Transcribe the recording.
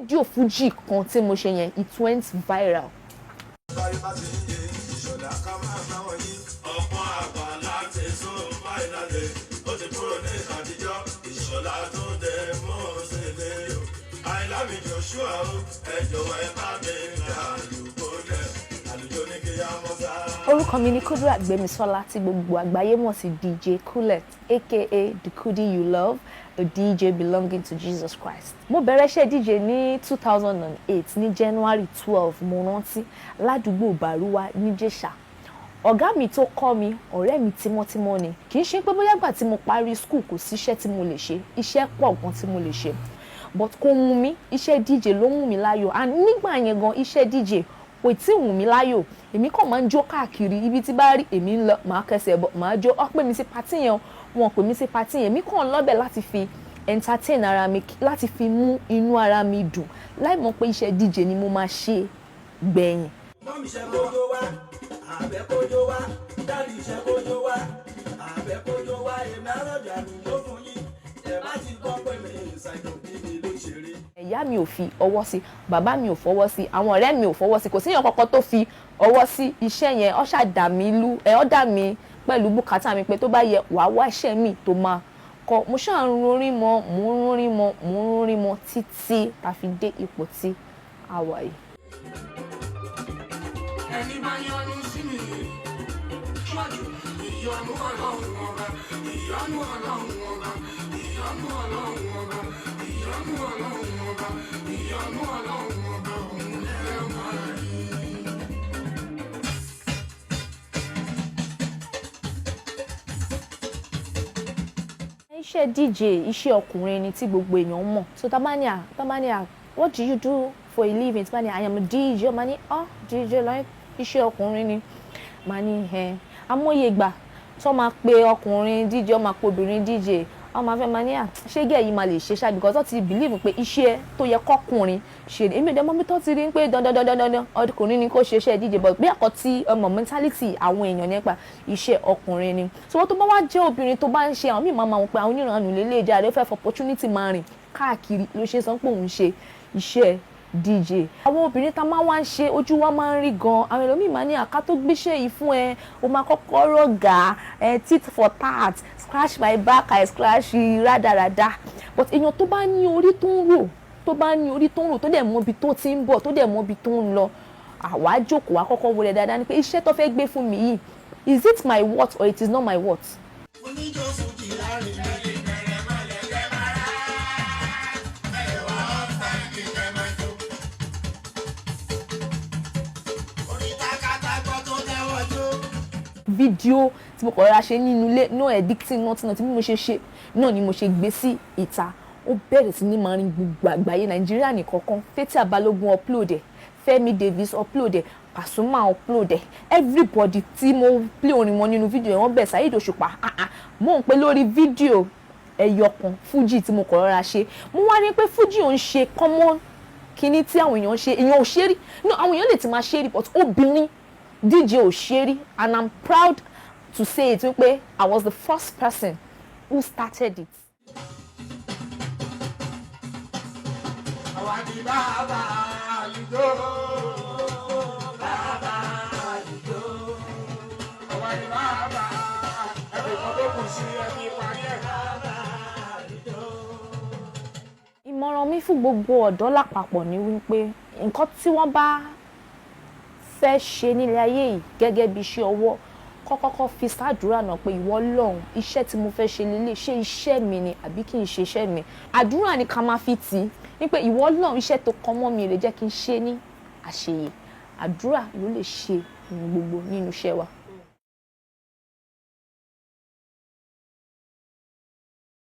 fídíò fuji kan tí mo ṣe yẹn it went viral. Orúkọ mi ni Kudirat Gbemisola tí gbogbo àgbáyé mọ̀ sí DJ Kulet aka the Kudi you love, a DJ belonging to Jesus Christ. Mo bẹ̀rẹ̀ iṣẹ́ DJ ní 2008 ní January 12 mo rántí ládùúgbò Bàrúwá níjẹ̀ṣà. Ọ̀gá mi tó kọ́ mi ọ̀rẹ́ mi tímọ́tímọ́ ni. Kì í ṣe pé bóyá gbà tí mo parí school kò sí iṣẹ́ tí mo lè ṣe, iṣẹ́ pọ̀ gan tí mo lè ṣe. But kò wù mí, iṣẹ́ DJ ló wù mí láyò, and nígbà yẹn gan iṣẹ́ DJ kò tí wù mí láyò. Èmi kàn máa ń jó káàkiri ibi tí bá rí èmi ń lọ màá kẹsẹ̀ bọ̀ màá jó. Ó pè mí sí party yẹn, wọn pè mí sí party yẹn, èmi kàn lọ́bẹ̀ láti fi entertain ara mi, láti fi mú inú ara mi dùn láì mọ̀ pé iṣẹ́ DJ ni mo máa ṣe gbẹ̀yìn. Mọ́mí ṣe kójó wá, àbẹ̀ kójó wá, dáàdì ṣe kójó wá, àbẹ̀ kójó wá, èmi àròjọ àdúgbò fún yín, ẹ má ti gbọ́ pé mi ìsàjò bíbí ló ṣeré. Ìyá mi ò fi ọwọ́ sí, bàbá mi ò fọwọ́ sí, àwọn ọ̀rẹ́ mi ò fọwọ́ sí, kò sí èèyàn kankan tó fi ọwọ́ sí iṣẹ́ yẹn. Ó ṣàdà mí lú, ó dà mí pẹ̀lú bùkátà mi pé tó bá yẹ wàá wá iṣẹ́ mi tó máa kọ. Mo ṣáà ń rorin mọ́, mo ń rorin mọ́ títí tá fi dé ipò tí a wà yìí. Ẹni máa yọnu sí mi, ṣáàjú ìyọnu Ọlọ́run ọba, ìyọnu Ọlọ́run ọba, ìyọnu Ọlọ́run ọba, ìyọnu Ọlọ́run ọba, ìyọnu Ọlọ́run ọba, òun lẹ́rẹ̀ máa rí. Iṣẹ́ DJ iṣẹ́ ọkùnrin ni tí gbogbo èèyàn mọ̀. So tamania, what do you do for a living? Tamania, I am a DJ. Mani, DJ like iṣẹ́ ọkùnrin ni. Mani, amóye ìgbà tó máa pe ọkùnrin DJ, ó máa pe obìnrin DJ. Ó máa fẹ́ mani, ṣé gẹ́ yìí máa lè ṣe ṣá because ó ti believe pé iṣẹ́ tó yẹ kọ́kùnrin ṣe. Èmi ò dẹ̀ mọ̀ bí tó ti rí pé dandan ọkùnrin ni kó ṣe iṣẹ́ DJ, but bí àkọ́ tí ọmọ mentality àwọn èèyàn nípa iṣẹ́ ọkùnrin ni. So wọ́n tó bá wá jẹ́ obìnrin tó bá ń ṣe àwọn míì máa mọ̀ pé àwọn oníranù lélẹ̀ ìjà rẹ̀ fẹ́ for opportunity máa rìn káàkiri ló ṣe sọ pé òun ṣe iṣẹ́ DJ. Àwọn obìnrin tá máa wá ń ṣe ojú wa máa ń rí gan. Àwọn ẹlòmíì máa ní àká tó gbéṣẹ́ yìí fún ẹ, o máa kọ́kọ́ rọ̀gà, tit for tat, scratch my back, I scratch rádaràda. But èèyàn tó bá ní orí tó ń rò, tó dẹ̀ mọ ibi tó ti ń bọ̀, tó dẹ̀ mọ ibi tó ń lọ, àwa jókòó wá kọ́kọ́ wọlé dáadáa ni pé iṣẹ́ tó fẹ́ gbé fún mi yìí, is it my worth or it is not my worth? Fídíò tí mo kọ̀ ra ṣe nínú ilé, no editing nothing bí mo ṣe ṣe náà ni mo ṣe gbé sí ìta. Ó bẹ̀rẹ̀ sí ní máa rin gbogbo àgbáyé Nàìjíríà nìkankan. Fathia Balogun upload ẹ̀, Fẹ́mi Davis upload ẹ̀, Pasuma upload ẹ̀, everybody tí mo play orin wọn nínú fídíò wọn bẹ̀ Saheed Òṣùpá. Mo ń pè lórí fídíò ẹyọkan fuji tí mo kọ̀ ra ṣe. Mo wá rí pé fuji ò ń ṣe common kíní tí àwọn èèyàn ṣe, èèyàn ò ṣe rí. No, àwọn èèyàn lè ti máa ṣe rí but obìnrin DJ ò ṣe rí, and I'm proud to say it wípé I was the first person who started it. Ìmọ̀ràn mi fún gbogbo ọ̀dọ́ lápapọ̀ ni wípé nǹkan tí wọ́n bá fẹ́ ṣe nílé ayé yìí gẹ́gẹ́ bí iṣẹ́ ọwọ́ kọ́kọ́kọ́ fi ṣàdúrà náà pé ìwọ Ọlọ́run iṣẹ́ tí mo fẹ́ ṣe lélẹ̀ ṣé iṣẹ́ mi ni àbí kì í ṣe iṣẹ́ mi. Àdúrà ni ká máa fi tì í ní pé ìwọ Ọlọ́run iṣẹ́ tó kọ́ mọ́ mi lè jẹ́ kí n ṣe ní àṣeyẹ. Àdúrà ló lè ṣe ohun gbogbo nínú iṣẹ́ wa.